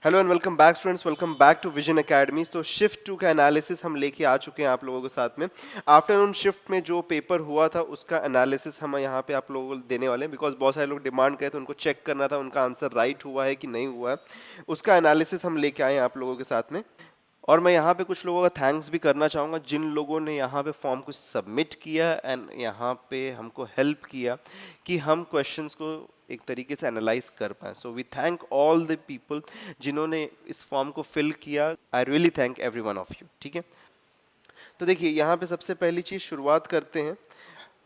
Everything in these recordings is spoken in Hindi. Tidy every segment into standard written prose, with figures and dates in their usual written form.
Hello and welcome back students, welcome back to Vision Academy. तो शिफ्ट 2 का एनालिसिस हम लेके आ चुके हैं आप लोगों के साथ में। आफ्टरनून शिफ्ट में जो पेपर हुआ था उसका एनालिसिस हम यहाँ पे आप लोगों को देने वाले हैं, बिकॉज बहुत सारे लोग डिमांड करे थे, उनको चेक करना था उनका आंसर राइट हुआ है कि नहीं हुआ है। उसका एनालिसिस हम लेके आए हैं आप लोगों के साथ में। और मैं यहाँ पे कुछ लोगों का थैंक्स भी करना चाहूँगा जिन लोगों ने यहाँ पे फॉर्म को सबमिट किया एंड यहाँ पे हमको हेल्प किया कि हम क्वेश्चंस को एक तरीके से एनालाइज कर पाएँ। So we thank all the people जिन्होंने इस फॉर्म को फिल किया। I really thank every one of you. ठीक है, तो देखिए यहाँ पे सबसे पहली चीज़ शुरुआत करते हैं।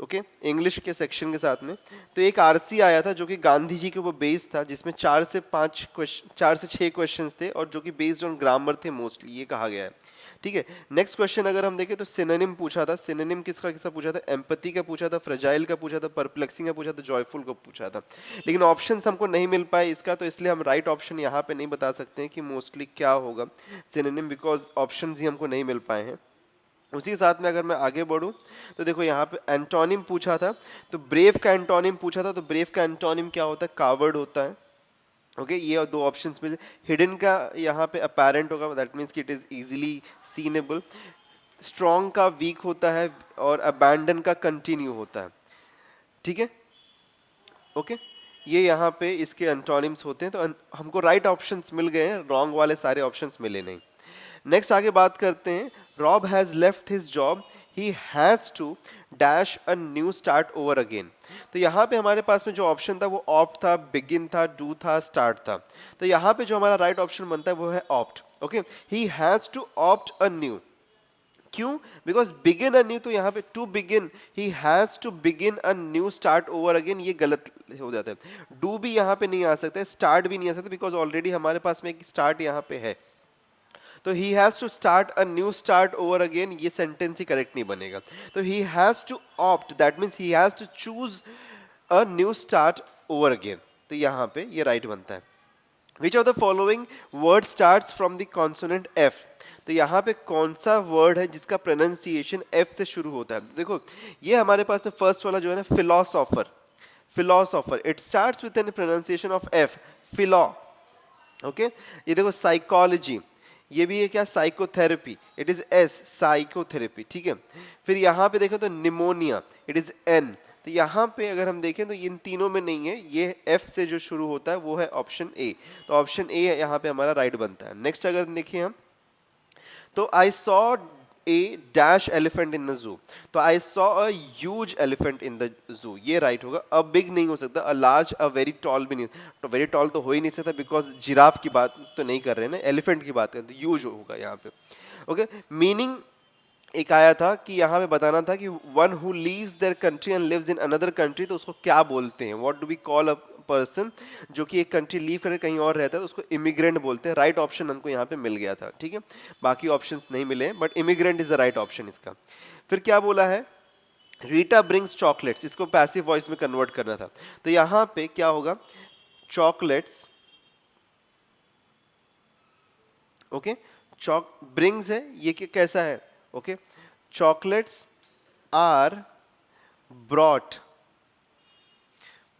ओके, इंग्लिश के सेक्शन के साथ में तो एक आरसी आया था जो कि गांधी जी के ऊपर बेस्ड था, जिसमें 4 से 6 क्वेश्चंस थे और जो कि बेस्ड ऑन ग्रामर थे मोस्टली, ये कहा गया है। ठीक है, नेक्स्ट क्वेश्चन अगर हम देखें तो सिनोनिम पूछा था। सिनोनिम किसका किसका पूछा था? एम्पैथी का पूछा था, फ्रेजाइल का पूछा था, परप्लेक्सिंग का पूछा था, जॉयफुल का पूछा था। लेकिन ऑप्शंस हमको नहीं मिल पाए इसका, तो इसलिए हम राइट ऑप्शन यहाँ पे नहीं बता सकते हैं कि मोस्टली क्या होगा सिनोनिम, बिकॉज ऑप्शंस ही हमको नहीं मिल पाए हैं। उसी के साथ में अगर मैं आगे बढ़ूं तो देखो यहाँ पे एंटोनिम पूछा था, तो ब्रेव का एंटोनिम पूछा था। तो ब्रेव का एंटोनिम क्या होता है? कावर्ड होता है। ओके, ये दो ऑप्शंस में से हिडन का यहाँ पे अपेरेंट होगा, दैट मीन्स कि इट इज इजीली सीनेबल। स्ट्रॉन्ग का वीक होता है और अबैंडन का कंटिन्यू होता है। ठीक है, ओके, ये यहाँ पे इसके एंटोनिम्स होते हैं। तो हमको राइट ऑप्शंस मिल गए हैं, रॉन्ग वाले सारे ऑप्शंस मिले नहीं। नेक्स्ट आगे बात करते हैं। Rob has left his job, he has to dash a new start over again. तो यहाँ पे हमारे पास में जो ऑप्शन था वो ऑप्ट था, बिगिन था, डू था, स्टार्ट था। तो यहाँ पे जो हमारा राइट ऑप्शन बनता है वो है opt. Okay, he has to opt a new. क्यों? बिकॉज बिगिन अ न्यू, तो यहाँ पे to begin he has to begin a new start over again, ये गलत हो जाता है। डू भी यहाँ पे नहीं आ सकता, स्टार्ट भी नहीं आ सकता, बिकॉज ऑलरेडी हमारे पास में एक स्टार्ट यहाँ पे है। तो he has to start a new start over again, ये सेंटेंस ही करेक्ट नहीं बनेगा। तो he has to opt, that means he has to choose a new start over again. तो यहाँ पे ये राइट बनता है। Which of the following word starts from the consonant F? तो यहाँ पे कौन सा वर्ड है जिसका प्रोनाउंसिएशन एफ से शुरू होता है? देखो, ये हमारे पास फर्स्ट वाला जो है ना, philosopher. Philosopher, it starts with an pronunciation of F, philo. Okay, ये देखो साइकोलॉजी, ये भी है क्या? Psychotherapy, it is S, psychotherapy. ठीक है, फिर यहाँ पे देखो तो निमोनिया, इट इज एन। तो यहाँ पे अगर हम देखें तो इन तीनों में नहीं है, ये एफ से जो शुरू होता है वो है ऑप्शन ए। तो ऑप्शन ए यहाँ पे हमारा राइट बनता है। नेक्स्ट अगर देखिए हम, तो I saw a dash elephant in the zoo. तो I saw a huge elephant in the zoo, ये राइट होगा। अ बिग नहीं हो सकता, a large, a very tall भी नहीं। तो वेरी टॉल तो हो ही नहीं सकता, बिकॉज जिराफ की बात तो नहीं कर रहे हैं ना, एलिफेंट की बात करें तो ह्यूज होगा यहाँ पे। ओके, मीनिंग एक आया था कि यहाँ पे बताना था कि one who leaves their country and lives in another country, तो उसको क्या बोलते हैं? What do we call a person जो कि एक कंट्री लीव करके कहीं और रहता है, तो उसको इमिग्रेंट बोलते हैं। राइट ऑप्शन हमको यहाँ पे मिल गया था। ठीक है, बाकी ऑप्शंस नहीं मिले, but immigrant is the right option इसका। फिर क्या बोला है? रीटा ब्रिंग्स चॉकलेट्स, इसको पैसिव वॉइस में कन्वर्ट करना था। तो यहाँ पे क्या होगा? चॉकलेट्स, ओके, चॉक ब्रिंग्स है, ये कैसा है? Okay, chocolates are brought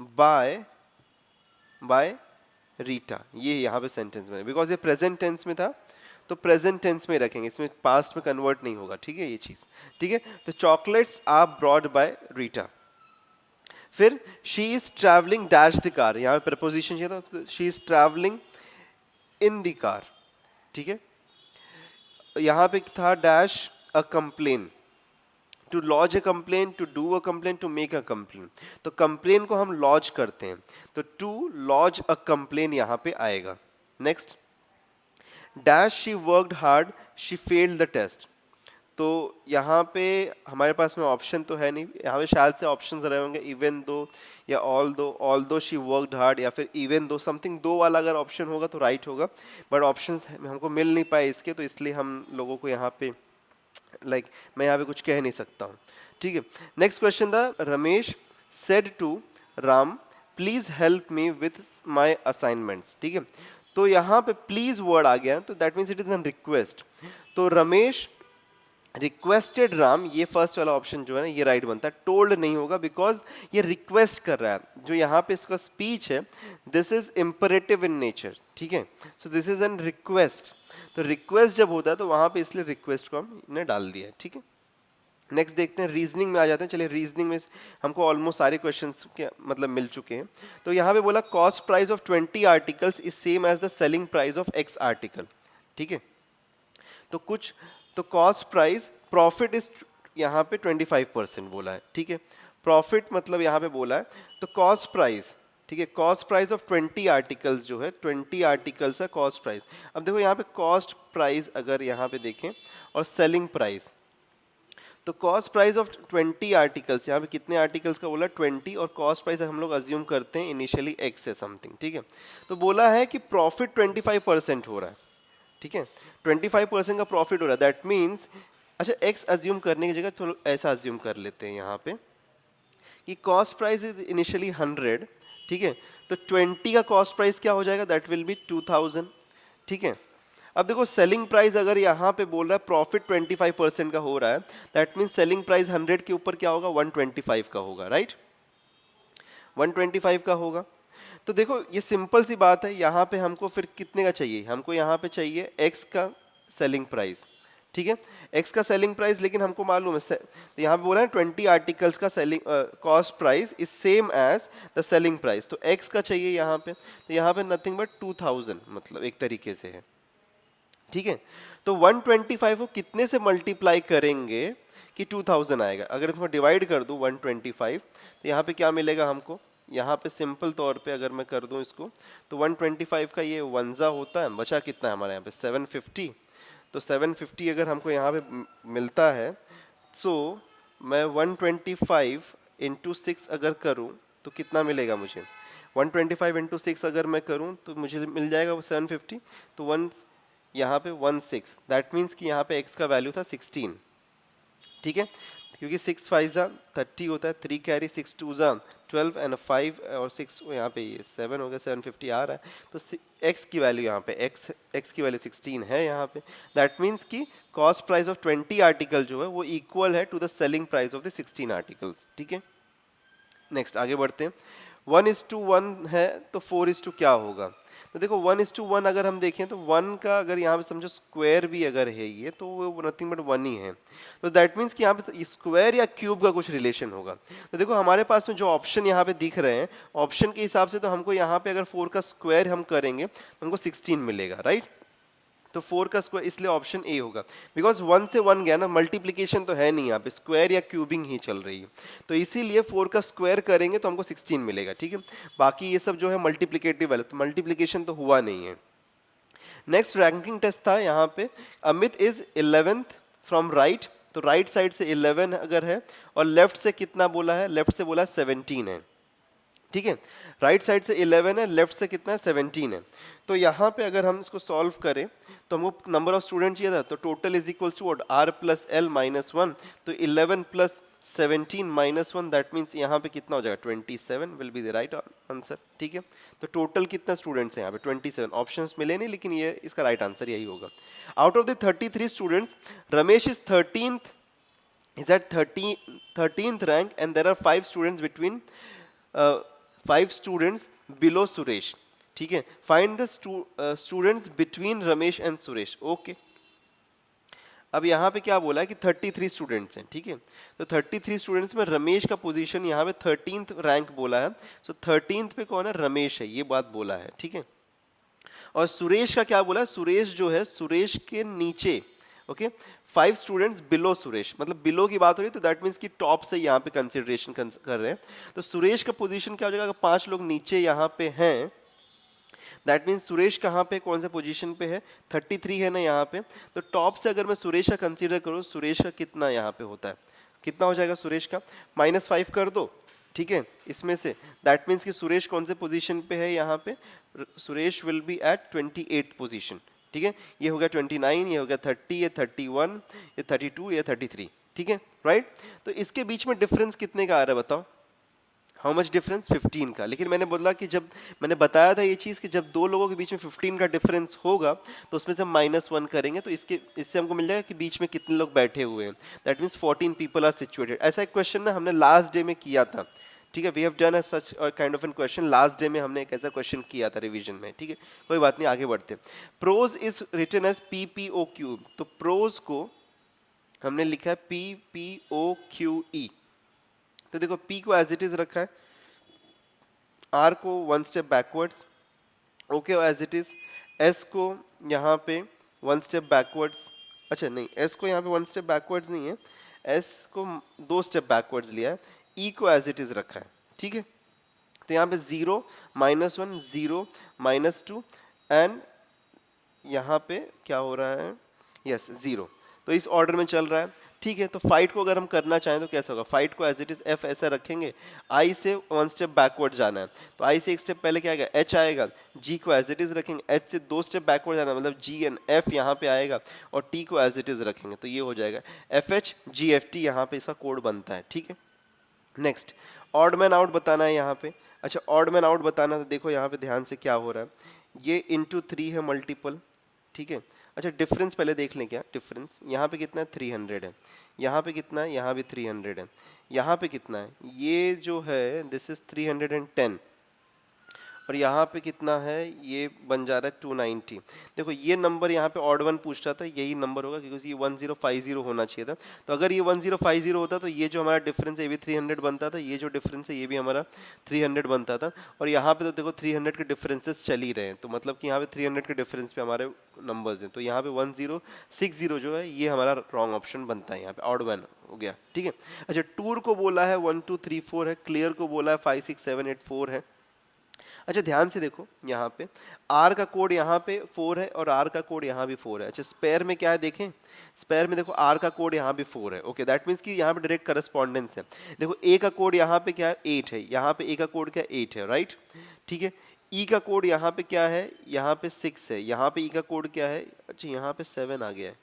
by by Rita, ये यहाँ पे सेंटेंस में, बिकॉज ये प्रेजेंट टेंस में था तो प्रेजेंट टेंस में रखेंगे, इसमें पास्ट में कन्वर्ट नहीं होगा। ठीक है, ये चीज ठीक है। तो chocolates are brought by Rita. फिर she is travelling dash the car, यहाँ पे प्रपोजिशन चाहिए था, she is travelling in the car. ठीक है, यहाँ पे था dash a complain, to lodge a complain, to do a complain, to make a complain. तो कंप्लेन को हम लॉज करते हैं, तो टू लॉज अ कंप्लेन यहाँ पे आएगा। Next, dash she worked hard, she failed the test. तो यहाँ पे हमारे पास में ऑप्शन तो है नहीं, यहाँ पे शायद से ऑप्शंस रहे होंगे इवन दो या ऑल दो शी वर्कड हार्ड, या फिर इवन दो, समथिंग दो वाला अगर ऑप्शन होगा तो राइट होगा। बट ऑप्शंस हमको मिल नहीं पाए इसके, तो इसलिए हम लोगों को यहाँ पे मैं यहाँ पे कुछ कह नहीं सकता हूँ। ठीक है, नेक्स्ट क्वेश्चन था, Ramesh said to Ram please help me with my assignments. ठीक है, तो यहाँ पे प्लीज वर्ड आ गया, तो that means it is an request. तो रमेश रिक्वेस्टेड राम, ये फर्स्ट वाला ऑप्शन जो है ना ये राइट बनता है। टोल्ड नहीं होगा, बिकॉज ये रिक्वेस्ट कर रहा है। जो यहाँ पे इसका स्पीच है, this is imperative in nature. ठीक है। So this is an request, तो रिक्वेस्ट जब होता है तो वहां पे इसलिए रिक्वेस्ट को हमने डाल दिया है, ठीक है। नेक्स्ट देखते हैं, रीजनिंग में आ जाते हैं। चलिए रीजनिंग में हमको ऑलमोस्ट सारे क्वेश्चंस के मतलब मिल चुके हैं। तो यहाँ पे बोला cost price of 20 articles is same as the selling price of X article, ठीक है। तो कुछ तो कॉस्ट प्राइस, प्रॉफिट इज यहाँ पे 25% बोला है, ठीक है। प्रॉफिट मतलब यहाँ पे बोला है, तो कॉस्ट प्राइस, ठीक है, कॉस्ट प्राइस ऑफ 20 आर्टिकल्स जो है, 20 आर्टिकल्स है कॉस्ट प्राइस। अब देखो यहाँ पे कॉस्ट प्राइस अगर यहाँ पे देखें और सेलिंग प्राइस, तो कॉस्ट प्राइस ऑफ 20 आर्टिकल्स, यहाँ पे कितने आर्टिकल्स का बोला 20, और कॉस्ट प्राइस हम लोग अज्यूम करते हैं इनिशियली एक्स है समथिंग, ठीक है। तो बोला है कि प्रॉफिट 25% हो रहा है, ठीक है, 25% का प्रॉफिट हो रहा है। दैट मीन्स, अच्छा एक्स अज्यूम करने की जगह थोड़ा ऐसा अज्यूम कर लेते हैं यहाँ पे कि कॉस्ट प्राइस इज इनिशियली 100, ठीक है, तो 20 का कॉस्ट प्राइस क्या हो जाएगा, दैट विल बी 2000, ठीक है। अब देखो सेलिंग प्राइस अगर यहाँ पे बोल रहा है प्रॉफिट 25% का हो रहा है, दैट मीन्स सेलिंग प्राइस 100 के ऊपर क्या होगा, 125 का होगा, राइट, 125 का होगा। तो देखो ये सिंपल सी बात है, यहाँ पे हमको फिर कितने का चाहिए, हमको यहाँ पे चाहिए एक्स का सेलिंग प्राइस, ठीक है, एक्स का सेलिंग प्राइस, लेकिन हमको मालूम है तो यहाँ पे बोला है 20 आर्टिकल्स का selling cost price is same as the selling price, तो एक्स का चाहिए यहाँ पे, तो यहाँ पे नथिंग बट 2000 मतलब एक तरीके से है, ठीक है। तो 125 को कितने से मल्टीप्लाई करेंगे कि 2000 आएगा, अगर इसको डिवाइड कर दूं 125, तो यहाँ पे क्या मिलेगा हमको, यहाँ पे सिंपल तौर पे अगर मैं कर दूं इसको, तो 125 का ये वंजा होता है, बचा कितना है हमारे यहाँ पे 750, तो 750 अगर हमको यहाँ पे मिलता है, तो मैं 125 इंटू 6 अगर करूँ तो कितना मिलेगा मुझे, 125 इंटू 6 अगर मैं करूँ तो मुझे मिल जाएगा 750, तो वन यहाँ पे 16, दैट मीन्स कि यहाँ पे x का वैल्यू था 16, ठीक है, क्योंकि 6 5 30 होता है, 3 कैरी 6 2 12 एंड 5 और 6 यहाँ पे ये 7 हो गया, 750 आ रहा है, तो x की वैल्यू यहाँ पे x की वैल्यू 16 है यहाँ पे। दैट मीन्स कि कॉस्ट प्राइस ऑफ 20 आर्टिकल जो है वो इक्वल है to the selling price of the 16 articles, ठीक है। नेक्स्ट आगे बढ़ते हैं, 1:1 है तो 4:2 क्या होगा, तो देखो 1:1 अगर हम देखें तो 1 का अगर यहाँ पे समझो स्क्वायर भी अगर है ये, तो वो नथिंग बट 1 ही है, तो दैट मीन्स कि यहाँ पे स्क्वायर या क्यूब का कुछ रिलेशन होगा। तो देखो हमारे पास में जो ऑप्शन यहाँ पे दिख रहे हैं, ऑप्शन के हिसाब से तो हमको यहाँ पे अगर 4 का स्क्वायर हम करेंगे तो हमको 16 मिलेगा, राइट, तो 4 का स्क्वायर, इसलिए ऑप्शन ए होगा, बिकॉज 1 से 1 गया ना, मल्टीप्लीकेशन तो है नहीं यहाँ पे, स्क्वायर या क्यूबिंग ही चल रही है, तो इसीलिए 4 का स्क्वायर करेंगे तो हमको 16 मिलेगा, ठीक है। बाकी ये सब जो है मल्टीप्लिकेटिव वाले, तो मल्टीप्लीकेशन तो हुआ नहीं है। नेक्स्ट रैंकिंग टेस्ट था यहाँ पे, Amit is 11th from right, तो राइट साइड से 11 अगर है, और लेफ्ट से कितना बोला है, लेफ्ट से बोला 17 है, ठीक है, राइट साइड से 11 है, लेफ्ट से कितना है 17 है। तो यहाँ पे अगर हम इसको सॉल्व करें तो हमको नंबर ऑफ स्टूडेंट चाहिए था, तो total is equals to R plus L minus 1, तो 11 प्लस 17 माइनस 1, दैट मीन्स यहाँ पे कितना हो जाएगा 27 will be the right answer, ठीक है। तो टोटल कितना स्टूडेंट्स हैं यहाँ पे 27, ऑप्शंस मिले नहीं लेकिन ये इसका राइट आंसर यही होगा। Out of the 33 students Ramesh is 13th, is at 13th rank and there are 5 students between 5 students below Suresh, ठीक है, find the students between Ramesh and Suresh, okay. अब यहाँ पे क्या बोला है कि 33 स्टूडेंट्स हैं, ठीक है, तो 33 स्टूडेंट्स में रमेश का पोजीशन यहाँ पे 13th रैंक बोला है, सो 13th पे कौन है, रमेश है, ये बात बोला है, ठीक है। और सुरेश का क्या बोला है, सुरेश जो है सुरेश के नीचे, ओके, 5 स्टूडेंट्स बिलो सुरेश, मतलब बिलो की बात हो रही है, तो दैट मीन्स कि टॉप से यहाँ पे कंसिडरेशन कर रहे हैं, तो सुरेश का पोजीशन क्या हो जाएगा, अगर 5 लोग नीचे यहाँ पे हैं, दैट मीन्स सुरेश कहाँ पे, कौन से पोजीशन पे है, 33 है ना यहाँ पे, तो टॉप से अगर मैं सुरेश का कंसीडर करूँ, सुरेश का कितना यहाँ पे होता है, कितना हो जाएगा सुरेश का, -5 कर दो, ठीक है, इसमें से, दैट मीन्स कि सुरेश कौन से पोजीशन पे है यहाँ पे, Suresh will be at 28th position, ठीक है, ये हो गया 29, ये हो गया 30, ये 31, ये 32, ये 33, ठीक है, राइट। तो इसके बीच में डिफरेंस कितने का आ रहा है बताओ, हाउ मच डिफरेंस, 15 का। लेकिन मैंने बोला कि जब मैंने बताया था ये चीज़ कि जब दो लोगों के बीच में 15 का डिफरेंस होगा तो उसमें से -1 करेंगे, तो इससे हमको मिल जाएगा कि बीच में कितने लोग बैठे हुए हैं, that means 14 people are situated. ऐसा एक क्वेश्चन ना हमने लास्ट डे में किया था, ठीक है, we have done such kind of an question last day में, हमने एक ऐसा क्वेश्चन किया था रिवीजन में, ठीक है, कोई बात नहीं, आगे बढ़ते हैं। Prose is written as PPOQ, तो प्रोज को हमने लिखा है PPOQE। तो देखो P को एज इट इज रखा है, R को वन स्टेप बैकवर्ड्स, O को एज इट इज, S को यहाँ पे वन स्टेप बैकवर्ड्स, अच्छा नहीं, S को यहाँ पे वन स्टेप बैकवर्ड्स नहीं है, S को 2 स्टेप बैकवर्ड्स लिया है, E को एज इट इज रखा है, ठीक है। तो यहाँ पे 0 -1 0 -2 एंड यहाँ पे क्या हो रहा है, यस 0, तो इस ऑर्डर में चल रहा है, ठीक है। तो फाइट को अगर हम करना चाहें तो कैसे होगा, फाइट को एज इट इज F ऐसा रखेंगे, I से 1 स्टेप बैकवर्ड जाना है, तो I से 1 स्टेप पहले क्या आएगा, H आएगा, G को एज इट इज रखेंगे, H से 2 स्टेप बैकवर्ड जाना है, मतलब G एंड F यहाँ पे आएगा, और T को एज इट इज रखेंगे, तो ये हो जाएगा FH GFT, यहाँ पे इसका कोड बनता है, ठीक है। नेक्स्ट ऑड मैन आउट बताना है यहाँ पे, अच्छा ऑड मैन आउट बताना, तो देखो यहाँ पे ध्यान से क्या हो रहा है, ये इंटू 3 है मल्टीपल, ठीक है। अच्छा डिफरेंस पहले देख लें, क्या डिफरेंस, यहाँ पे कितना है 300 है, यहाँ पे कितना है, यहाँ भी 300 है, यहाँ पे कितना है, ये जो है दिस इज 310, और यहाँ पे कितना है, ये बन जा रहा है 290। देखो ये नंबर यहाँ पे ऑड वन पूछ रहा था, यही नंबर होगा क्योंकि ये 1050 होना चाहिए था, तो अगर ये 1050 होता तो ये जो हमारा डिफरेंस है ये भी 300 बनता था, ये जो डिफरेंस है ये भी हमारा 300 बनता था, और यहाँ पे तो देखो 300 के डिफरेंसेस चल ही रहे हैं, तो मतलब कि यहाँ पे 300 के डिफरेंस पे हमारे नंबर्स हैं, तो यहाँ पे 1060 जो है ये हमारा रॉन्ग ऑप्शन बनता है, यहाँ पे ऑड वन हो गया, ठीक है। अच्छा टूर को बोला है 1 2 3 4 है, क्लियर को बोला है 5 6 7 8 4 है। अच्छा ध्यान से देखो यहाँ पे R का कोड यहाँ पे 4 है और R का कोड यहाँ भी 4 है। अच्छा स्पेयर में क्या है देखें, स्पेयर में देखो R का कोड यहाँ भी 4 है, ओके दैट मीन्स कि यहाँ पे डायरेक्ट करस्पॉन्डेंस है। देखो A का कोड यहाँ पे क्या है 8 है, यहाँ पे A का कोड क्या है 8 है, राइट, ठीक है। E का कोड यहाँ पे क्या है, यहाँ पे 6 है, यहाँ पे E का कोड क्या है, अच्छा यहाँ पे 7 आ गया है,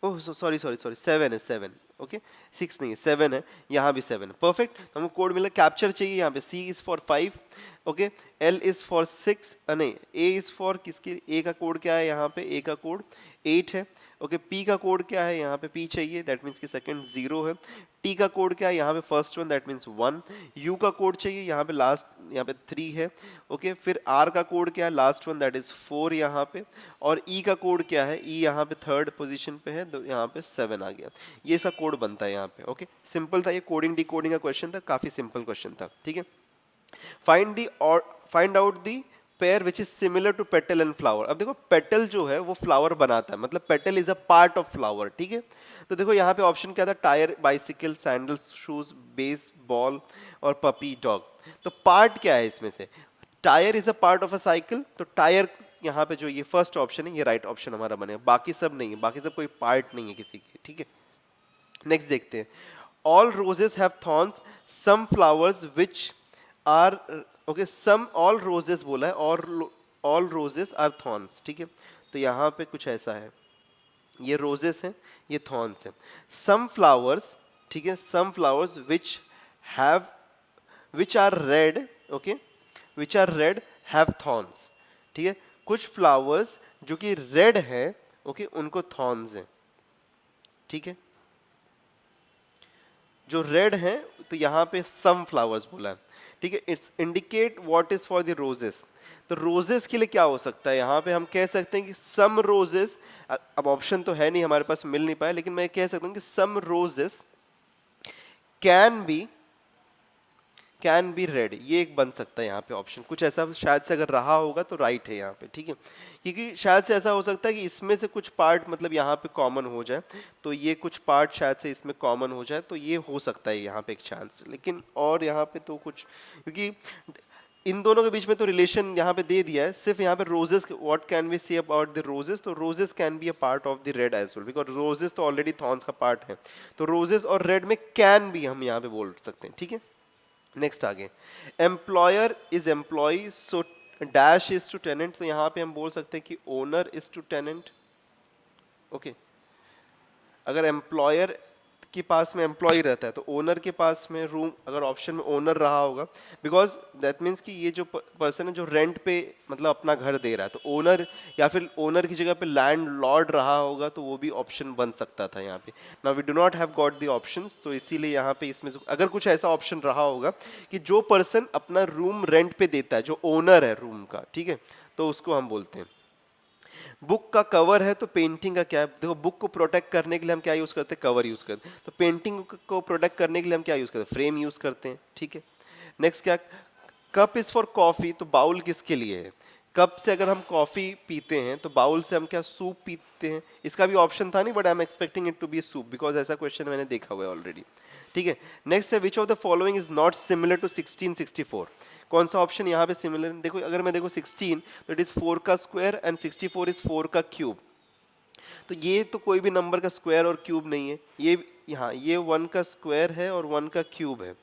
ओह सॉरी सॉरी सॉरी 7 है 7, ओके 6 नहीं 7 है, यहाँ भी 7 है, परफेक्ट। तो हमको कोड मिला, कैप्चर चाहिए यहाँ पे, C is for 5, okay, L is for 6, नहीं A इज फॉर किसके, A का कोड क्या है यहाँ पे, A का कोड 8 है, ओके। P का कोड क्या है यहाँ पे, P चाहिए, दैट मीन्स कि सेकंड 0 है। T का कोड क्या है यहाँ पे first one, that means 1। U का कोड चाहिए यहाँ पे लास्ट, यहाँ पे 3 है, ओके। फिर R का कोड क्या है लास्ट वन, दैट इज 4 यहाँ पे, और E का कोड क्या है, E यहाँ पे थर्ड पोजीशन पे है, तो यहाँ पे 7 आ गया, ये सा कोड बनता है यहाँ पे, ओके। सिंपल था ये, कोडिंग डिकोडिंग का क्वेश्चन था, काफी सिंपल क्वेश्चन था, ठीक है। Find out the pair which is similar to petal and flower. अब देखो पेटल जो है वो फ्लावर बनाता है, मतलब petal is a part of flower, ठीक है। तो देखो यहाँ पे ऑप्शन क्या था, tyre, bicycle, sandals, shoes, base ball और पपी डॉग। तो पार्ट क्या है इसमें से, tyre is a part of a cycle, तो टायर यहाँ पे जो ये फर्स्ट ऑप्शन है ये राइट ऑप्शन हमारा बनेगा, बाकी सब नहीं है, बाकी सब कोई पार्ट नहीं है किसी के, ठीक है। नेक्स्ट देखते हैं, all roses have thorns, some flowers which are, okay some, all roses बोला है और ऑल रोजेस आर थॉर्न्स, ठीक है। तो यहाँ पे कुछ ऐसा है, ये रोजेस हैं, ये थॉर्न्स हैं। सम फ्लावर्स, ठीक है, some flowers which have, which are red, okay, which are red have thorns, ठीक है। कुछ फ्लावर्स जो कि रेड है, ओके, उनको थॉर्न्स हैं, ठीक है, जो रेड हैं, तो यहाँ पे सम फ्लावर्स बोला है, ठीक है। It's indicate what is for the roses, तो रोजेस के लिए क्या हो सकता है, यहाँ पे हम कह सकते हैं कि सम रोजेस, अब ऑप्शन तो है नहीं हमारे पास, मिल नहीं पाया, लेकिन मैं कह सकता हूँ कि सम रोजेस कैन बी रेड, ये एक बन सकता है यहाँ पे ऑप्शन, कुछ ऐसा शायद से अगर रहा होगा तो राइट है यहाँ पे, ठीक है। क्योंकि शायद से ऐसा हो सकता है कि इसमें से कुछ पार्ट मतलब यहाँ पे कॉमन हो जाए, तो ये कुछ पार्ट शायद से इसमें कॉमन हो जाए, तो ये हो सकता है यहाँ पे एक चांस, लेकिन और यहाँ पे तो कुछ, क्योंकि इन दोनों के बीच में तो रिलेशन यहाँ पे दे दिया है, सिर्फ यहाँ पे roses, what can we say about the roses, तो roses can be a part of the red as well, because roses तो ऑलरेडी थॉर्न्स का पार्ट है, तो रोजेस और रेड में कैन भी हम यहाँ पे बोल सकते हैं, ठीक है। नेक्स्ट आगे, employer is employ, so dash is to tenant, तो यहाँ पे हम बोल सकते हैं कि owner is to tenant, okay. अगर एम्प्लॉयर के पास में एम्प्लॉय रहता है तो ओनर के पास में रूम अगर ऑप्शन में ओनर रहा होगा, बिकॉज दैट मीन्स कि ये जो पर्सन है जो रेंट पे मतलब अपना घर दे रहा है, तो ओनर या फिर ओनर की जगह पे लैंड लॉर्ड रहा होगा तो वो भी ऑप्शन बन सकता था यहाँ पे। Now we do not have got the options, तो इसीलिए यहाँ पे इसमें अगर कुछ ऐसा ऑप्शन रहा होगा कि जो पर्सन अपना रूम रेंट पे देता है, जो ओनर है रूम का, ठीक है, तो उसको हम बोलते हैं। बुक का कवर है तो पेंटिंग का क्या है? देखो बुक को प्रोटेक्ट करने के लिए हम क्या यूज करते हैं? कवर यूज करते हैं। तो पेंटिंग को प्रोटेक्ट करने के लिए हम क्या यूज करते हैं? फ्रेम यूज करते हैं, ठीक है। नेक्स्ट क्या? कप इज फॉर कॉफी, तो बाउल किसके लिए है? कप से अगर हम कॉफी पीते हैं तो बाउल से हम क्या सूप पीते हैं? इसका भी ऑप्शन था नहीं, but I am expecting it to be soup because ऐसा क्वेश्चन मैंने देखा हुआ है ऑलरेडी, ठीक है। नेक्स्ट है which of the following is not similar to 1664? कौन सा ऑप्शन यहाँ पे सिमिलर? देखो अगर मैं देखो 16 तो इट इज 4 का स्क्वायर एंड 64 इज 4 का क्यूब, तो ये तो कोई भी नंबर का स्क्वायर और क्यूब नहीं है। ये यहाँ ये 1 का स्क्वायर है और 1 का क्यूब है।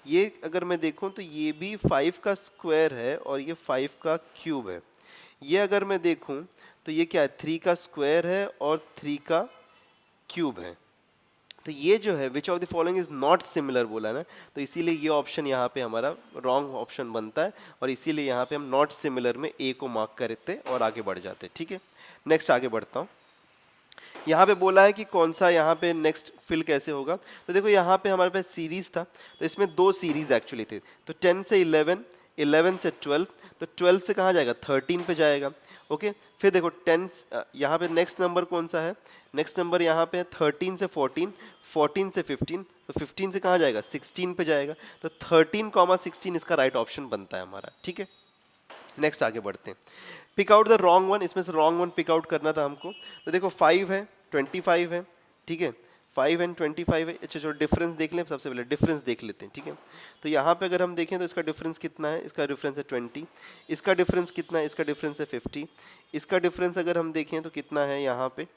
ये अगर मैं देखूं तो ये भी 5 का स्क्वायर है और ये 5 का क्यूब है। ये अगर मैं देखूं तो ये क्या है? 3 का स्क्वायर है और 3 का क्यूब है। तो ये जो है which of the following is not similar बोला है ना, तो इसीलिए ये ऑप्शन यहाँ पे हमारा रॉन्ग ऑप्शन बनता है और इसीलिए यहाँ पे हम नॉट सिमिलर में ए को मार्क करते और आगे बढ़ जाते, ठीक है। नेक्स्ट आगे बढ़ता हूँ। यहाँ पे बोला है कि कौन सा यहाँ पे नेक्स्ट फिल कैसे होगा, तो देखो यहाँ पे हमारे पास सीरीज था, तो इसमें 2 सीरीज एक्चुअली थे, तो 10 से 11, 11 से 12, तो 12 से कहाँ जाएगा? 13 पे जाएगा, ओके। फिर देखो 10 यहाँ पे नेक्स्ट नंबर कौन सा है? नेक्स्ट नंबर यहाँ पे 13 से 14, 14 से 15, तो 15 से कहाँ जाएगा? 16 पे जाएगा, तो 13, 16 इसका राइट ऑप्शन बनता है हमारा, ठीक है। नेक्स्ट आगे बढ़ते हैं। Pick out the wrong one, इसमें से रॉन्ग वन पिक आउट करना था हमको, तो देखो 5 है, 25 है, ठीक है, 5 एंड 25 है। अच्छा चलो डिफरेंस देख लें, सबसे पहले डिफरेंस देख लेते हैं, ठीक है। तो यहाँ पे अगर हम देखें तो इसका डिफरेंस कितना है? इसका डिफरेंस है 20, इसका डिफरेंस कितना है? इसका डिफरेंस है 50, इसका डिफरेंस अगर हम देखें तो कितना है यहाँ पे?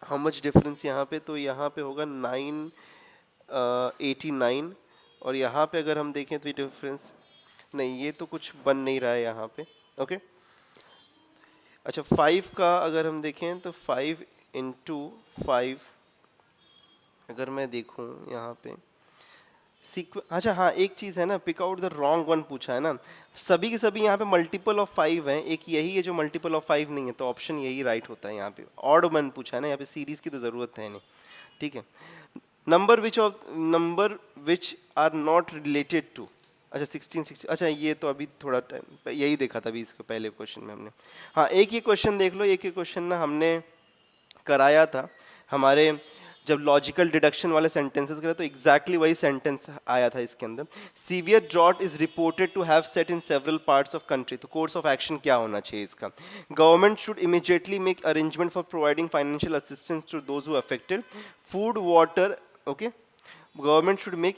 हाउ मच डिफरेंस यहाँ पे? तो यहाँ पे होगा 989, और यहाँ पे अगर हम देखें तो ये डिफरेंस नहीं, ये तो कुछ बन नहीं रहा है यहाँ पे, ओके। अच्छा 5 का अगर हम देखें तो 5 इंटू 5 अगर मैं देखूं यहाँ पे अच्छा हाँ एक चीज़ है ना, pick out the wrong one पूछा है ना, सभी के सभी यहाँ पे मल्टीपल ऑफ 5 हैं, एक यही है जो मल्टीपल ऑफ 5 नहीं है, तो ऑप्शन यही राइट होता है यहाँ पे। ऑड वन पूछा है ना, यहाँ पे सीरीज की तो ज़रूरत है नहीं, ठीक है। Number which are not related to, अच्छा 16 अच्छा ये तो अभी थोड़ा टाइम यही देखा था अभी इसके पहले क्वेश्चन में हमने। हाँ एक ये क्वेश्चन देख लो, एक ये क्वेश्चन ना हमने कराया था हमारे जब लॉजिकल डिडक्शन वाले सेंटेंसेस करे, तो एग्जैक्टली वही सेंटेंस आया था इसके अंदर। Severe drought is reported to have set in several parts of country, तो कोर्स ऑफ एक्शन क्या होना चाहिए इसका? Government should immediately make arrangement for providing financial assistance to those who affected, food water, okay. Government should make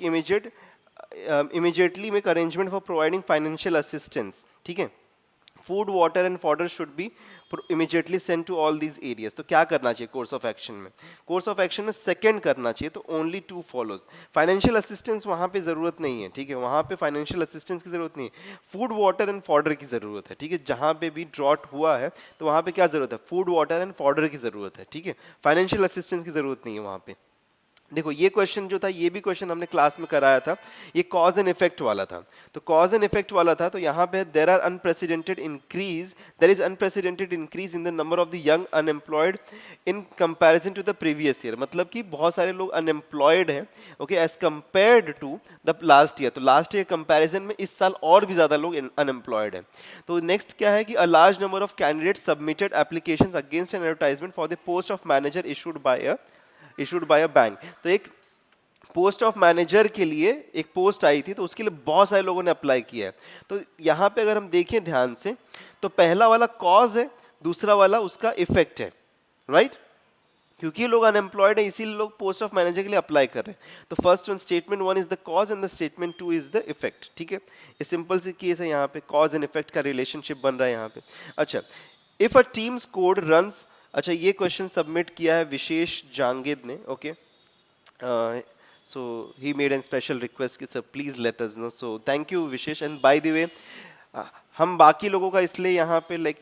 immediately make arrangement for providing financial assistance, ठीक है। Food water and fodder should be immediately send to all these areas, तो क्या करना चाहिए कोर्स ऑफ एक्शन में? कोर्स ऑफ एक्शन में सेकंड करना चाहिए, तो ओनली 2 फॉलोज। फाइनेंशियल असिस्टेंस वहाँ पे ज़रूरत नहीं है, ठीक है, वहाँ पे फाइनेंशियल असिस्टेंस की ज़रूरत नहीं है, फूड वाटर एंड फॉडर की ज़रूरत है, ठीक है। जहाँ पे भी ड्रॉट हुआ है तो वहाँ पे क्या ज़रूरत है? फूड वाटर एंड फॉडर की ज़रूरत है, ठीक है, फाइनेंशियल असिस्टेंस की ज़रूरत नहीं है वहाँ पे। देखो ये क्वेश्चन जो था, ये भी क्वेश्चन हमने क्लास में कराया था, ये कॉज एंड इफेक्ट वाला था, तो कॉज एंड इफेक्ट वाला था, तो यहाँ पे there is unprecedented increase in the number of the young unemployed in comparison to the previous year, मतलब कि बहुत सारे लोग अनएम्प्लॉयड हैं, okay, as compared to the last year, तो लास्ट ईयर कंपैरिजन में इस साल और भी ज्यादा लोग अनएम्प्लॉयड हैं। तो नेक्स्ट क्या है कि a large number of candidate submitted applications against an advertisement for the post of manager issued by a bank, तो एक पोस्ट ऑफ मैनेजर के लिए एक पोस्ट आई थी, तो उसके लिए बहुत सारे लोगों ने अप्लाई किया है। तो यहाँ पे अगर हम देखें ध्यान से तो पहला वाला कॉज है, दूसरा वाला उसका इफेक्ट है, राइट, क्योंकि लोग अनएम्प्लॉयड है इसीलिए लोग पोस्ट ऑफ मैनेजर के लिए अप्लाई कर रहे हैं। तो first one statement 1 is the cause and the statement 2 is the effect, ठीक है। ये सिंपल सी केस है, यहाँ पे कॉज एंड इफेक्ट का रिलेशनशिप बन रहा है यहाँ पे। अच्छा if a teams code runs, अच्छा ये क्वेश्चन सबमिट किया है विशेष जांगिद ने, okay, so he made an special request कि sir please let us know, so thank you Vishesh. And bye the way हम बाकी लोगों का इसलिए यहाँ पे like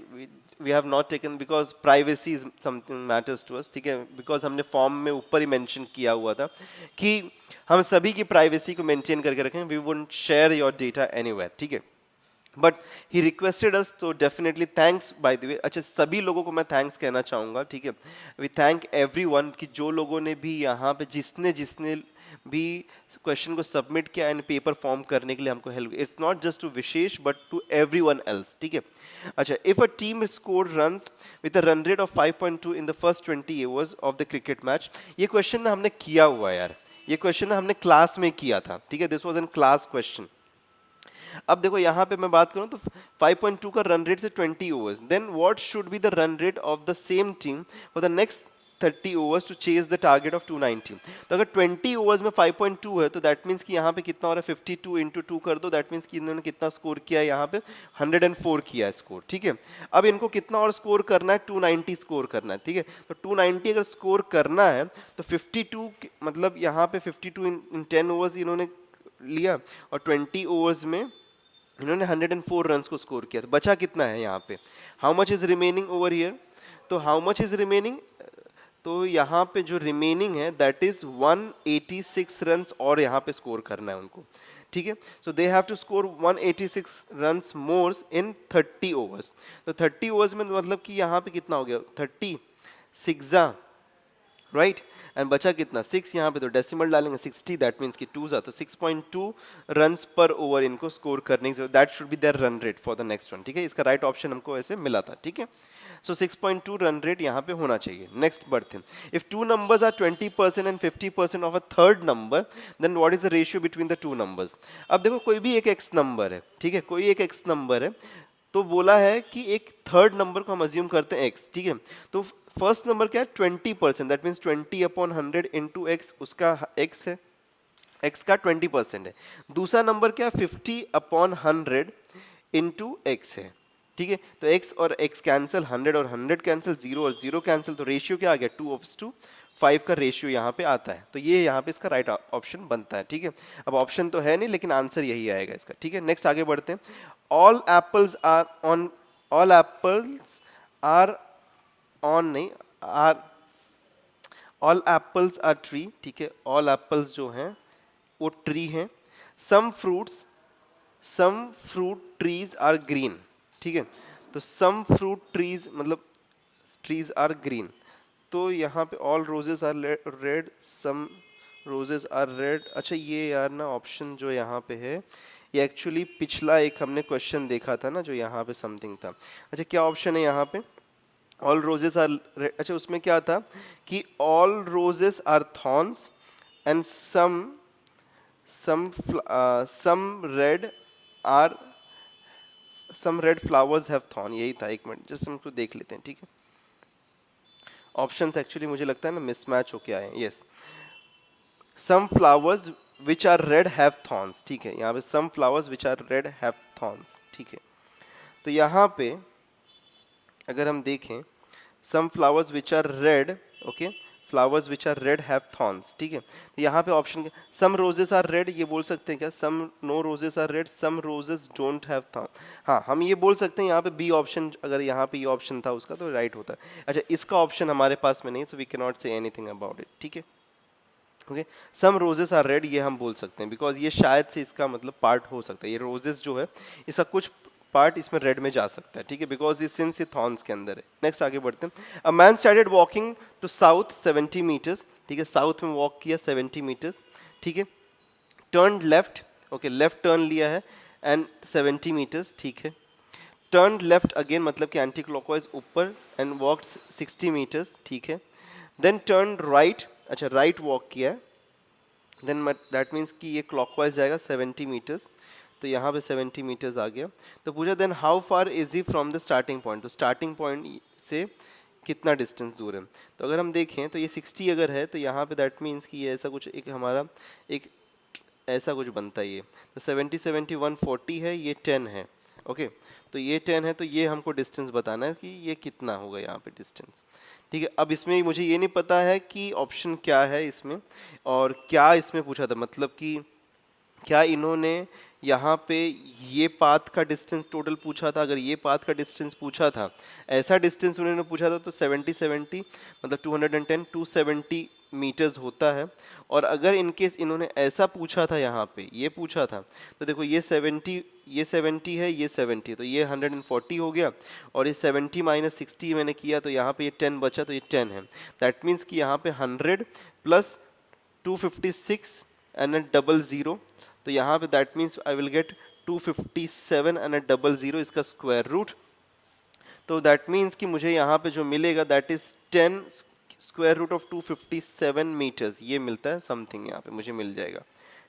we have not taken because privacy is something matters to us, ठीक है, बिकॉज हमने फॉर्म में ऊपर ही मेंशन किया हुआ था कि हम सभी की प्राइवेसी को मेंटेन करके रखें, we wouldn't share your data anywhere, ठीक है, बट ही रिक्वेस्टेड अस, तो definitely thanks by the way. अच्छा, सभी लोगों को मैं थैंक्स कहना चाहूँगा, ठीक है, वी थैंक एवरीवन कि जो लोगों ने भी यहाँ पे जिसने जिसने भी क्वेश्चन को सबमिट किया एंड पेपर फॉर्म करने के लिए हमको help, it's not just to Vishesh but to everyone else, ठीक है। अच्छा, if a team score runs with a run rate of 5.2 in the first 20 overs of the cricket match, ये क्वेश्चन ना हमने किया हुआ है यार, ये क्वेश्चन ना हमने क्लास में किया था, ठीक है, this was an class question. अब देखो यहाँ पे मैं बात करूँ तो 5.2 का रन रेट से 20 overs, then what should be the run rate of the same team for the next 30 overs to chase the target of 290। तो अगर 20 ओवर्स में 5.2 है तो दैट मीन्स कि यहाँ पे कितना हो रहा है, 52 इंटू 2 कर दो, दैट मीन्स कि इन्होंने कितना स्कोर किया है, यहाँ पे 104 किया है स्कोर, ठीक है। अब इनको कितना और स्कोर करना है, 290 स्कोर करना है, ठीक है। तो 290 अगर स्कोर करना है तो 52 मतलब यहाँ पे 52 इन 10 ओवर्स इन्होंने लिया और 20 ओवर्स में इन्होंने 104 रन्स को स्कोर किया, तो बचा कितना है यहाँ पे, how much is remaining over here, तो हाउ मच इज रिमेनिंग, तो यहाँ पे जो रिमेनिंग है दैट इज 186 रन्स और यहाँ पे स्कोर करना है उनको, ठीक है। So they have to score 186 runs more in 30 overs. तो 30 ओवर्स में मतलब कि यहाँ पे कितना हो गया, 30 सिक्सा, राइट, एंड बचा कितना 6, यहाँ पे तो डेसिमल डालेंगे 60, दैट मीन्स कि 2 तो 6.2 रन्स पर ओवर इनको स्कोर करने की, that should be their run rate for the next one, ठीक है। इसका राइट ऑप्शन हमको ऐसे मिला था, ठीक है। सो 6.2 रन रेट यहाँ पे होना चाहिए। नेक्स्ट बढ़ते हैं, if two numbers are 20% and 50% of a third number, then what is the ratio between the two numbers. अब देखो कोई भी एक एक्स नंबर है, ठीक है, कोई एक एक्स नंबर है, तो बोला है कि एक थर्ड नंबर को हम अज्यूम करते हैं एक्स, ठीक है। तो फर्स्ट नंबर क्या है 20%, दैट मीन्स 20/100 इंटू एक्स, उसका एक्स है, एक्स का 20% है। दूसरा नंबर क्या है 50/100 इंटू एक्स है, ठीक है। तो एक्स और एक्स कैंसिल, 100 और 100 कैंसिल, 0 और 0 कैंसिल, तो रेशियो क्या आ गया 2:5 का रेशियो यहाँ पे आता है, तो ये यहाँ पे इसका राइट ऑप्शन बनता है, ठीक है। अब ऑप्शन तो है नहीं लेकिन आंसर यही आएगा इसका, ठीक है। नेक्स्ट आगे बढ़ते हैं, all apples are on, all apples are on नहीं, are, all apples are tree, ठीक है, ऑल एप्पल्स जो हैं वो ट्री हैं, some fruit trees are green, ठीक है। तो सम फ्रूट ट्रीज मतलब ट्रीज आर ग्रीन, तो यहाँ पे all roses are red, some roses are red. अच्छा ये यार ना ऑप्शन जो यहाँ पे है ये एक्चुअली पिछला एक हमने क्वेश्चन देखा था ना जो यहाँ पे समथिंग था। अच्छा क्या ऑप्शन है यहाँ पे, ऑल रोजेस आर, अच्छा उसमें क्या था कि all roses are thorns and some red are, some red flowers have thorn, यही था। एक मिनट जस्ट हमको देख लेते हैं, ठीक है। ऑप्शंस एक्चुअली मुझे लगता है ना मिसमैच होके आए हैं, yes, some flowers which are red have thorns, ठीक है, यहाँ पे some flowers which are red have thorns, ठीक है। तो यहाँ पे अगर हम देखें some flowers which are red, okay, flowers which are red have thorns, ठीक है। तो यहाँ पे option some roses are red, ये बोल सकते हैं क्या, some no roses are red, some roses don't have thorn, हाँ हम ये बोल सकते हैं यहाँ पे बी ऑप्शन, अगर यहाँ पे ये ऑप्शन था उसका तो राइट होता है। अच्छा इसका ऑप्शन हमारे पास में नहीं, so we can not say anything about it, ठीक है। Okay, some roses are red ये हम बोल सकते हैं बिकॉज ये शायद से इसका मतलब पार्ट हो सकता है, ये रोजेस जो है इसका कुछ पार्ट इसमें रेड में जा सकता है, ठीक है, बिकॉज ये सिंस ये थॉर्न्स के अंदर है। नेक्स्ट आगे बढ़ते हैं, a man started walking to south 70 metres, ठीक है, साउथ में वॉक किया 70 मीटर्स, ठीक है, turn left, okay, left turn लिया है एंड 70 मीटर्स, ठीक है, टर्न लेफ्ट अगेन मतलब कि एंटी क्लॉकवाइज ऊपर एंड वॉक 60 मीटर्स, ठीक है, देन टर्न राइट, अच्छा राइट वॉक किया है, देन दैट मीन्स कि ये क्लॉकवाइज जाएगा 70 मीटर्स, तो यहाँ पे 70 मीटर्स आ गया। तो पूछा then how far is he from the starting point, तो स्टार्टिंग पॉइंट से कितना डिस्टेंस दूर है। तो अगर हम देखें तो ये 60 अगर है तो यहाँ पे दैट मीन्स कि ये ऐसा कुछ एक हमारा एक ऐसा कुछ बनता है, ये तो 70 70 140 है, ये 10 है, ओके, तो ये 10 है, तो ये हमको डिस्टेंस बताना है कि ये कितना होगा यहाँ पे डिस्टेंस, ठीक है। अब इसमें मुझे ये नहीं पता है कि ऑप्शन क्या है इसमें और क्या इसमें पूछा था, मतलब कि क्या इन्होंने यहाँ पे ये पाथ का डिस्टेंस टोटल पूछा था, अगर ये पाथ का डिस्टेंस पूछा था, ऐसा डिस्टेंस उन्होंने पूछा था तो 70 मतलब 210 270 मीटर्स होता है। और अगर इनकेस इन्होंने ऐसा पूछा था, यहाँ पे ये पूछा था, तो देखो ये 70 है, ये 70, तो ये 140 हो गया, और ये 70 माइनस 60 मैंने किया तो यहाँ पे ये 10 बचा, तो ये 10 है। दैट मीन्स कि यहाँ पे 100 प्लस 256 एंड डबल ज़ीरो, तो यहाँ पे that means I will get 257 and double zero इसका स्क्वायर रूट। तो दैट मीन्स कि मुझे यहाँ पे जो मिलेगा that is 10 square root of 257 metres, ये मिलता है समथिंग, यहाँ पे मुझे मिल जाएगा।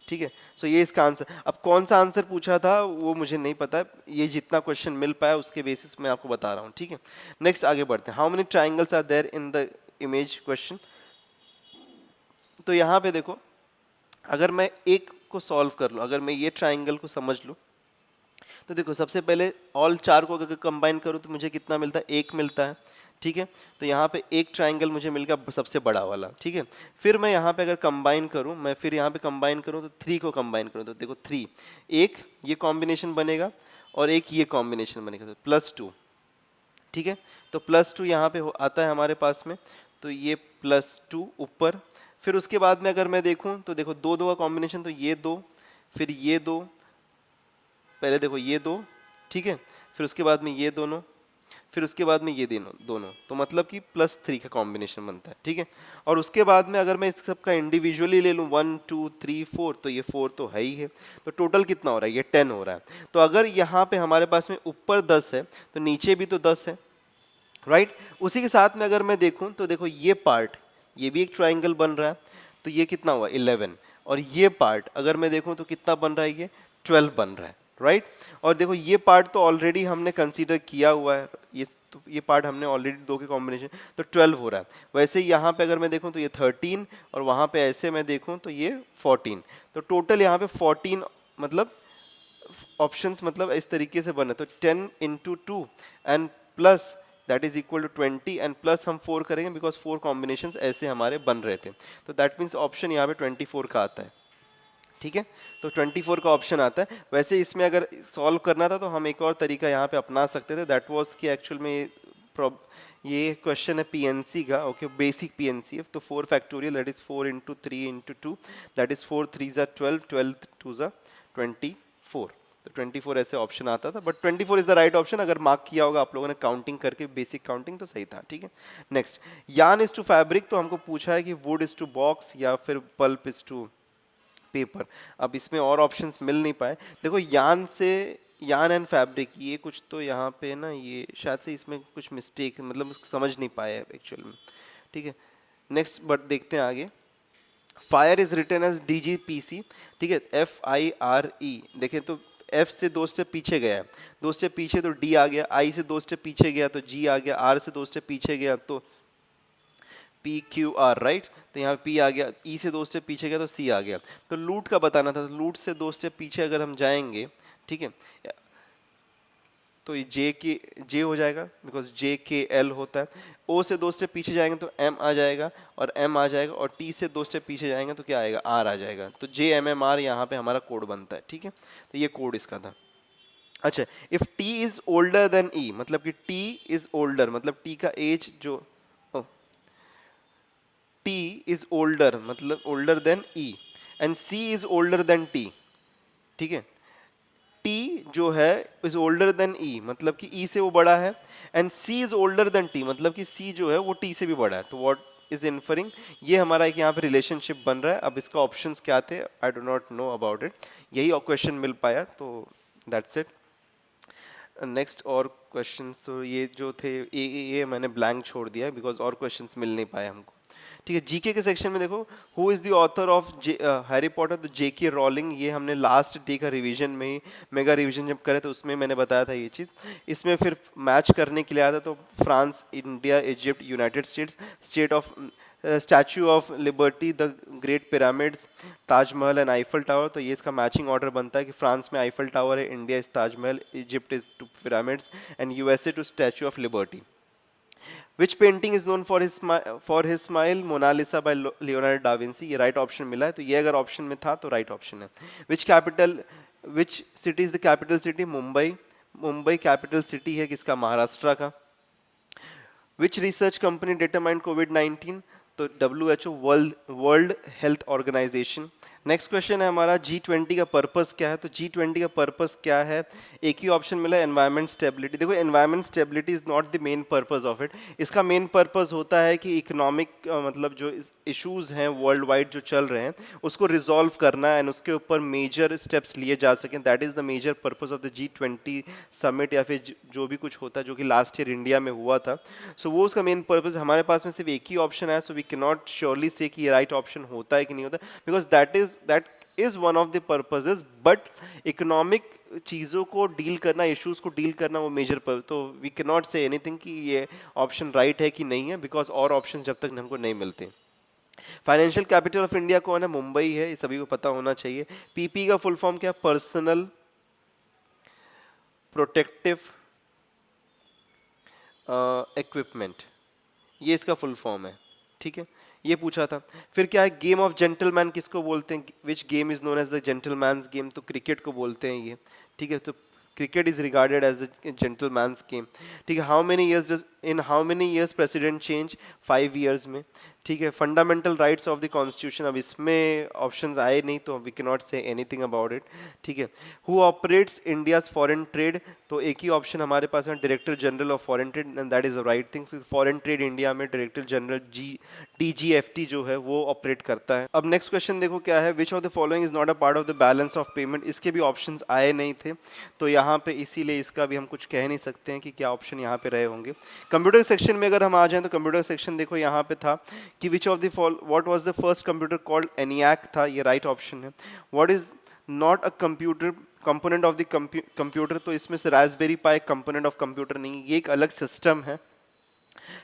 ठीक है, सो ये इसका आंसर। अब कौन सा आंसर पूछा था वो मुझे नहीं पता, ये जितना क्वेश्चन मिल पाया उसके बेसिस में आपको बता रहा हूँ। ठीक है, नेक्स्ट आगे बढ़ते हैं। How many triangles are there in the image question. तो यहाँ पे देखो, अगर मैं एक को सॉल्व कर लूँ, अगर मैं ये ट्राइंगल को समझ लूँ, तो देखो सबसे पहले ऑल चार को अगर कंबाइन करूँ तो मुझे कितना मिलता है, एक मिलता है। ठीक है, तो यहाँ पे एक ट्राइंगल मुझे मिल गया सबसे बड़ा वाला। ठीक है, फिर मैं यहाँ पे अगर कंबाइन करूँ, मैं फिर यहाँ पे कंबाइन करूँ तो 3 को कंबाइन करूँ तो देखो 3, एक ये कॉम्बिनेशन बनेगा और एक ये कॉम्बिनेशन बनेगा, तो +2। ठीक है, तो +2 यहाँ पे आता है हमारे पास में, तो ये +2 ऊपर। फिर उसके बाद में अगर मैं देखूँ तो देखो 2 2 का कॉम्बिनेशन, तो ये 2, फिर ये 2, पहले देखो ये 2, ठीक है, फिर उसके बाद में ये दोनों, फिर उसके बाद में ये दोनों, तो मतलब कि +3 का कॉम्बिनेशन बनता है। ठीक है, और उसके बाद में अगर मैं इस सब का इंडिविजुअली ले लूँ 1 2 3 4, तो ये 4 तो है ही है, तो टोटल कितना हो रहा है, ये 10 हो रहा है। तो अगर यहाँ पे हमारे पास में ऊपर 10 है तो नीचे भी तो 10 है, राइट। उसी के साथ में अगर मैं देखूं तो देखो ये पार्ट, ये भी एक ट्राइंगल बन रहा है, तो ये कितना हुआ 11, और ये पार्ट अगर मैं देखूं तो कितना बन रहा है, ये 12 बन रहा है, राइट। और देखो ये पार्ट तो ऑलरेडी हमने कंसीडर किया हुआ है, ये पार्ट हमने ऑलरेडी 2 के कॉम्बिनेशन, तो 12 हो रहा है। वैसे ही यहाँ पे अगर मैं देखूँ तो ये 13, और वहाँ पे ऐसे मैं देखूँ तो ये 14, तो टोटल यहाँ पे 14 मतलब ऑप्शंस मतलब इस तरीके से बने, तो 10 into 2 and plus that is equal to 20, and plus हम 4 करेंगे बिकॉज 4 कॉम्बिनेशंस ऐसे हमारे बन रहे थे, तो दैट मीन्स ऑप्शन यहाँ पे 24 का आता है। ठीक है, तो 24 का ऑप्शन आता है। वैसे इसमें अगर सॉल्व करना था तो हम एक और तरीका यहाँ पे अपना सकते थे, दैट वाज कि एक्चुअल में ये क्वेश्चन है पीएनसी का, ओके, बेसिक पीएनसी है। तो 4 factorial that is 4 into 3 into 2, that is 4 3 ज़ा 12, 12 2 ज़ा 24, तो 24 ऐसे ऑप्शन आता था, but 24 is the right option. अगर मार्क किया होगा आप लोगों ने काउंटिंग करके, बेसिक काउंटिंग, तो सही था। ठीक है, next, yarn is to fabric, तो हमको पूछा है कि वुड इज टू बॉक्स या फिर पल्प इज टू पेपर। अब इसमें और ऑप्शंस मिल नहीं पाए। देखो यार्न से, यार्न एंड फैब्रिक, ये कुछ तो यहाँ पे ना, ये शायद से इसमें कुछ मिस्टेक, मतलब उसको समझ नहीं पाए एक्चुअल में। ठीक है, नेक्स्ट बट देखते हैं आगे। Fire is written as DGPC, ठीक है, FIRE, देखें तो F से 2 स्टेप पीछे गया है, 2 स्टेप पीछे तो D आ गया, I से 2 स्टेप पीछे गया तो G आ गया, R से 2 स्टेप पीछे गया तो PQR, राइट। तो यहाँ P आ गया, E से 2 स्टेप पीछे गया तो C आ गया। तो लूट का बताना था, तो लूट से 2 स्टेप पीछे अगर हम जाएंगे, ठीक है, तो ये J हो जाएगा बिकॉज JKL होता है। O से 2 स्टेप पीछे जाएंगे तो M आ जाएगा, और M आ जाएगा, और T से 2 स्टेप पीछे जाएंगे तो क्या आएगा, R आ जाएगा। तो JMMR यहाँ पे हमारा कोड बनता है। ठीक है, तो ये कोड इसका था। अच्छा, if T is older than E, मतलब कि T इज ओल्डर, मतलब T का एज जो T इज ओल्डर मतलब older than E, and C is older than T। ठीक है, T जो है इज ओल्डर देन E, मतलब कि E से वो बड़ा है, and C is older than T, मतलब कि C जो है वो T से भी बड़ा है। तो व्हाट इज इन्फरिंग, ये हमारा एक यहाँ पे रिलेशनशिप बन रहा है। अब इसका ऑप्शंस क्या थे, I do not know about it, यही क्वेश्चन मिल पाया, तो दैट्स इट। नेक्स्ट और क्वेश्चंस तो ये जो थे ये मैंने ब्लैंक छोड़ दिया है बिकॉज और क्वेश्चंस मिल नहीं पाए हमको। ठीक है, जीके के सेक्शन में देखो, who is the author of Harry Potter, तो JK रॉलिंग, ये हमने लास्ट डे का रिवीजन में ही, मेगा रिवीजन जब करे तो उसमें मैंने बताया था ये चीज़। इसमें फिर मैच करने के लिए आया था, तो France, India, Egypt, United states, state of statute of liberty, the great pyramids, Taj Mahal and Eiffel tower. तो ये इसका मैचिंग ऑर्डर बनता है कि फ्रांस में आईफल टावर है, India is Taj Mahal, Egypt is to pyramids, and USA to Statue of Liberty. Which painting is known for his smile? Mona Lisa by Leonardo da Vinci। ये राइट ऑप्शन मिला है, तो ये अगर ऑप्शन में था तो राइट ऑप्शन है। Which capital which city is the capital city? Mumbai. Mumbai capital city है किसका? महाराष्ट्र का। विच रिसर्च कंपनी डिटरमाइंड कोविड-19? तो WHO, World Health Organisation. Next question है हमारा G20 का पर्पस क्या है? तो G20 का पर्पस क्या है? एक ही ऑप्शन मिला है, एनवायरमेंट स्टेबिलिटी। देखो environment stability is not the main purpose of it. इसका मेन पर्पस होता है कि इकोनॉमिक मतलब जो इश्यूज हैं वर्ल्ड वाइड जो चल रहे हैं उसको रिजॉल्व करना एंड उसके ऊपर मेजर स्टेप्स लिए जा सकें। That is the major purpose of the G20 summit, या फिर जो भी कुछ होता है जो कि लास्ट ईयर इंडिया में हुआ था। सो वो उसका मेन पर्पस। हमारे पास में सिर्फ एक ही ऑप्शन है, so we can not surely say कि ये राइट ऑप्शन होता है कि नहीं होता, because that is one of the purposes. But economic चीज़ों को डील करना, इश्यूज को डील करना वो मेजर पर, तो we can not say anything कि ये ऑप्शन राइट है कि नहीं है, बिकॉज और ऑप्शन जब तक हमको नहीं मिलते। फाइनेंशियल कैपिटल ऑफ इंडिया कौन है? मुंबई है, ये सभी को पता होना चाहिए। पीपी का फुल फॉर्म क्या? पर्सनल प्रोटेक्टिव इक्विपमेंट, ये इसका फुल फॉर्म है। ठीक है, ये पूछा था। फिर क्या है? गेम ऑफ जेंटलमैन किसको बोलते हैं? Which game is known as the gentleman's game? तो क्रिकेट को बोलते हैं ये। ठीक है, तो cricket is regarded as the gentleman's game. ठीक है, how many years in how many years president change? 5 years में। ठीक है, fundamental rights of the constitution, अब इसमें ऑप्शंस आए नहीं तो we can not say anything about it. ठीक है, who operates India's foreign trade? तो एक ही ऑप्शन हमारे पास है, director general of foreign trade, and that is the right thing. Foreign trade India में डायरेक्टर जनरल DGFT जो है वो ऑपरेट करता है। अब नेक्स्ट क्वेश्चन देखो क्या है, which of the following is not a part of the balance of payment? इसके भी ऑप्शंस आए नहीं थे, तो यहाँ पे इसीलिए इसका भी हम कुछ कह नहीं सकते हैं कि क्या ऑप्शन यहाँ पे रहे होंगे। कंप्यूटर सेक्शन में अगर हम आ जाएं तो कंप्यूटर सेक्शन देखो यहाँ पे था कि विच of the what was the first computer called? ENIAC था, ये राइट ऑप्शन है। What is not a computer component of the computer? तो इसमें से Raspberry pi component of computer नहीं, ये एक अलग सिस्टम है।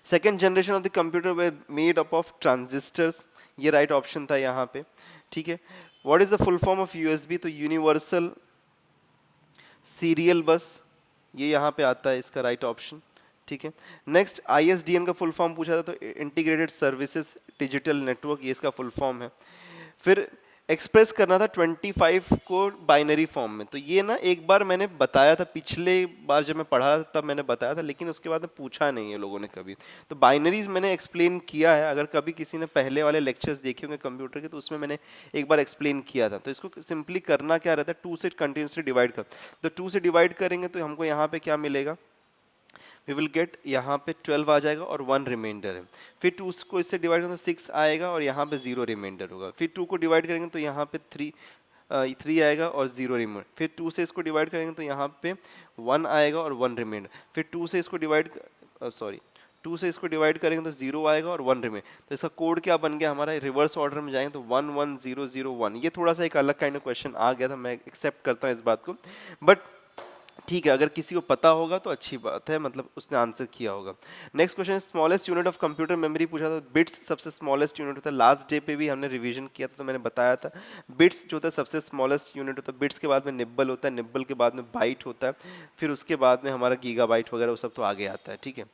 Second generation of the computer way made up of transistors, ये राइट ऑप्शन था यहाँ पे। ठीक है, what is the full form of USB? तो यूनिवर्सल सीरियल बस, ये यहाँ पे आता है इसका राइट ऑप्शन। ठीक है, नेक्स्ट ISDN का फुल फॉर्म पूछा था, तो इंटीग्रेटेड सर्विसेज डिजिटल नेटवर्क, ये इसका फुल फॉर्म है। फिर एक्सप्रेस करना था 25 को बाइनरी फॉर्म में, तो ये ना एक बार मैंने बताया था, पिछले बार जब मैं पढ़ा था तब मैंने बताया था, लेकिन उसके बाद में पूछा नहीं है लोगों ने कभी। तो बाइनरीज मैंने एक्सप्लेन किया है, अगर कभी किसी ने पहले वाले लेक्चर्स देखे होंगे कंप्यूटर के तो उसमें मैंने एक बार एक्सप्लेन किया था। तो इसको सिंपली करना क्या रहता है, 2 से कंटिन्यूसली डिवाइड कर, तो 2 से डिवाइड करेंगे तो हमको यहाँ पे क्या मिलेगा? वी विल गेट यहाँ पे 12 आ जाएगा और 1 रिमाइंडर है। फिर 2 को इससे डिवाइड करेंगे तो 6 आएगा और यहाँ पे 0 रिमाइंडर होगा। फिर 2 को डिवाइड करेंगे तो यहाँ पे 3 आएगा और 0 रिमाइंडर। फिर 2 से इसको डिवाइड करेंगे तो यहाँ पे 1 आएगा और 1 रिमाइंडर। फिर 2 से इसको डिवाइड 2 से इसको डिवाइड करेंगे तो 0 आएगा और 1 रिमेन। तो इसका कोड क्या बन गया हमारा? रिवर्स ऑर्डर में जाएंगे तो 1 1 0 0 1। ये थोड़ा सा एक अलग काइंड ऑफ क्वेश्चन आ गया था, मैं एक्सेप्ट करता हूँ इस बात को, बट ठीक है, अगर किसी को पता होगा तो अच्छी बात है, मतलब उसने आंसर किया होगा। Next question, smallest unit of computer memory पूछा था। बिट्स सबसे स्मॉलेस्ट यूनिट होता है। लास्ट डे पे भी हमने रिवीजन किया था तो मैंने बताया था बिट्स जो होता है सबसे स्मॉलेस्ट यूनिट होता है। बिट्स के बाद में निब्बल होता है, निब्बल के बाद में बाइट होता है, फिर उसके बाद में हमारा गीगाबाइट वगैरह वो सब तो आगे आता है। ठीक है,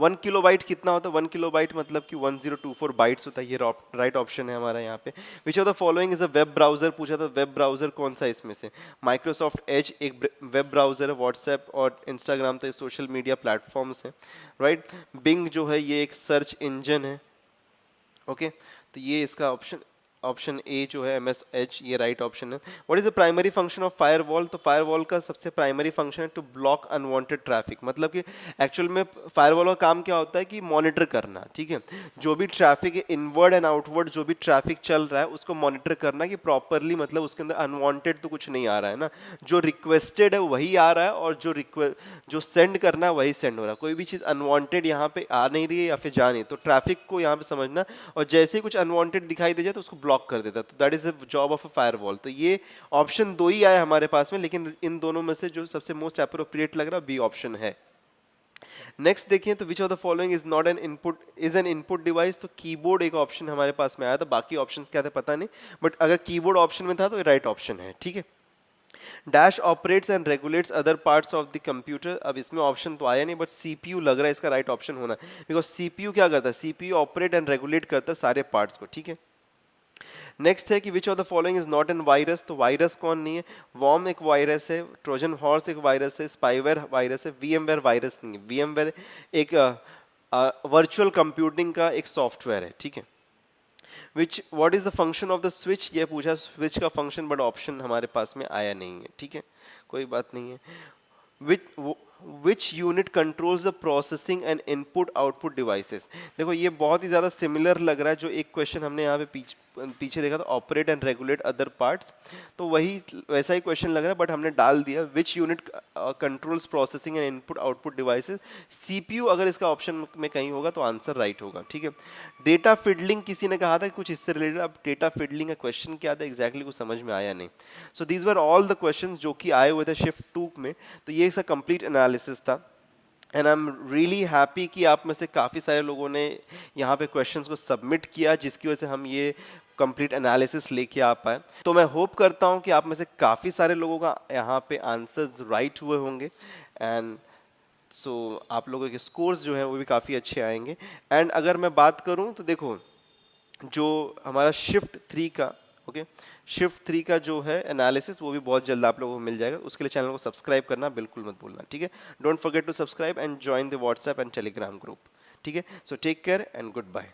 1 किलोबाइट कितना होता है? 1 किलोबाइट मतलब कि 1024 बाइट्स होता है। ये राइट ऑप्शन है हमारा यहाँ पे। विच of the following is a web browser पूछा था। वेब ब्राउजर कौन सा है इसमें से? माइक्रोसॉफ्ट एज एक वेब ब्राउजर है, व्हाट्सएप और इंस्टाग्राम तो ये सोशल मीडिया प्लेटफॉर्म्स हैं, राइट। बिंग जो है ये एक सर्च इंजन है, ओके तो ये इसका ऑप्शन ए जो है MSH ये राइट ऑप्शन है। What is the primary function of firewall? तो फायरवॉल का सबसे प्राइमरी फंक्शन है टू ब्लॉक अनवांटेड ट्रैफिक, मतलब कि एक्चुअल में फायरवॉल का काम क्या होता है कि मॉनिटर करना, ठीक है, जो भी ट्रैफिक है इनवर्ड एंड आउटवर्ड जो भी ट्रैफिक चल रहा है उसको मॉनिटर करना कि प्रॉपरली, मतलब उसके अंदर अनवांटेड तो कुछ नहीं आ रहा है ना, जो रिक्वेस्टेड है वही आ रहा है और जो सेंड करना है वही सेंड हो रहा है। कोई भी चीज़ अनवांटेड यहाँ पे आ नहीं रही है या फिर जा नहीं, तो ट्रैफिक को यहाँ पे समझना, और जैसे ही कुछ अनवांटेड दिखाई दे जाए तो उसको ब्लॉक कर देता है। तो that is the job of a firewall. तो ये ऑप्शन 2 ही आया हमारे पास में, लेकिन इन दोनों में से जो सबसे मोस्ट अप्रोप्रिएट लग रहा है बी ऑप्शन है। नेक्स्ट देखिए तो विच of the following is not an input is an input device? तो कीबोर्ड एक ऑप्शन हमारे पास में आया था, बाकी ऑप्शंस क्या थे पता नहीं, बट अगर कीबोर्ड ऑप्शन में था तो ये राइट ऑप्शन है। ठीक है, dash operates and regulates other parts of the computer. अब इसमें ऑप्शन तो आया नहीं, बट सीपीयू लग रहा है इसका राइट ऑप्शन होना, बिकॉज सीपीयू क्या करता है? सीपीयू ऑपरेट एंड रेगुलेट करता है सारे पार्ट्स को। ठीक है, नेक्स्ट है कि विच of the following is not an virus, तो वायरस कौन नहीं है? वॉर्म एक वायरस है, ट्रोजन हॉर्स एक वायरस है, स्पाईवेयर वायरस है, वीएमवेयर वायरस नहीं है। वीएमवेयर एक वर्चुअल कंप्यूटिंग का एक सॉफ्टवेयर है, ठीक है। विच what is the function of the switch, ये पूछा स्विच का फंक्शन, बट ऑप्शन हमारे पास में आया नहीं है, ठीक है, कोई बात नहीं है। Which unit controls the processing and input output devices, देखो ये बहुत ही ज़्यादा सिमिलर लग रहा है, जो एक क्वेश्चन हमने यहाँ पे पीछे देखा था, operate and regulate other parts, तो वही वैसा ही क्वेश्चन लग रहा है, बट हमने डाल दिया which unit controls processing and input output devices. CPU अगर इसका ऑप्शन में कहीं होगा तो आंसर राइट होगा, ठीक है। डेटा फिडलिंग किसी ने कहा था कुछ इससे रिलेटेड, अब डेटा फिडलिंग का क्वेश्चन क्या था एग्जैक्टली कुछ समझ में आया नहीं। So these were all the questions जो कि आए हुए थे शिफ्ट 2 में, तो ये इसका कंप्लीट एनालिसिस था। And I am really happy कि आप में से काफ़ी सारे लोगों ने यहाँ पे क्वेश्चंस को सबमिट किया, जिसकी वजह से हम ये कंप्लीट एनालिसिस लेके आ पाए। तो मैं होप करता हूँ कि आप में से काफ़ी सारे लोगों का यहाँ पे आंसर्स राइट हुए होंगे, एंड सो आप लोगों के स्कोर्स जो हैं वो भी काफ़ी अच्छे आएंगे। एंड अगर मैं बात करूँ तो देखो, जो हमारा शिफ्ट 3 का शिफ्ट 3 का जो है एनालिसिस, वो भी बहुत जल्द आप लोगों को मिल जाएगा। उसके लिए चैनल को सब्सक्राइब करना बिल्कुल मत भूलना, ठीक है। Don't forget to subscribe and join the WhatsApp and Telegram group, ठीक है। So take care and good bye.